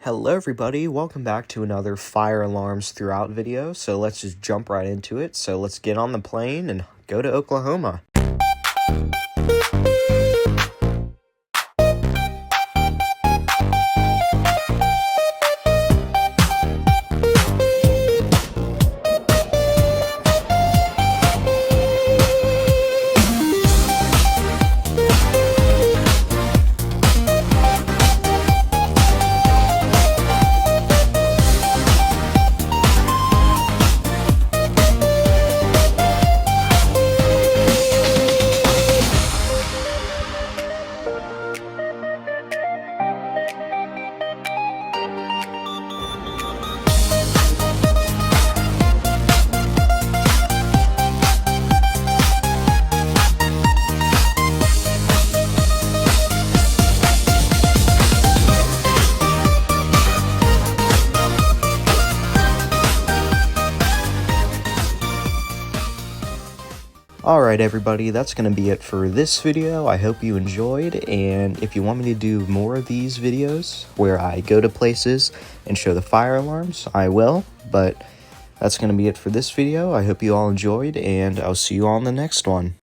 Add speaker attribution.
Speaker 1: Hello everybody, welcome back to another fire alarms throughout video. So let's just jump right into it. So let's get on the plane and go to Oklahoma. Alright everybody, that's going to be it for this video. I hope you enjoyed, and if you want me to do more of these videos where I go to places and show the fire alarms, I will, but that's going to be it for this video. I hope you all enjoyed, and I'll see you all in the next one.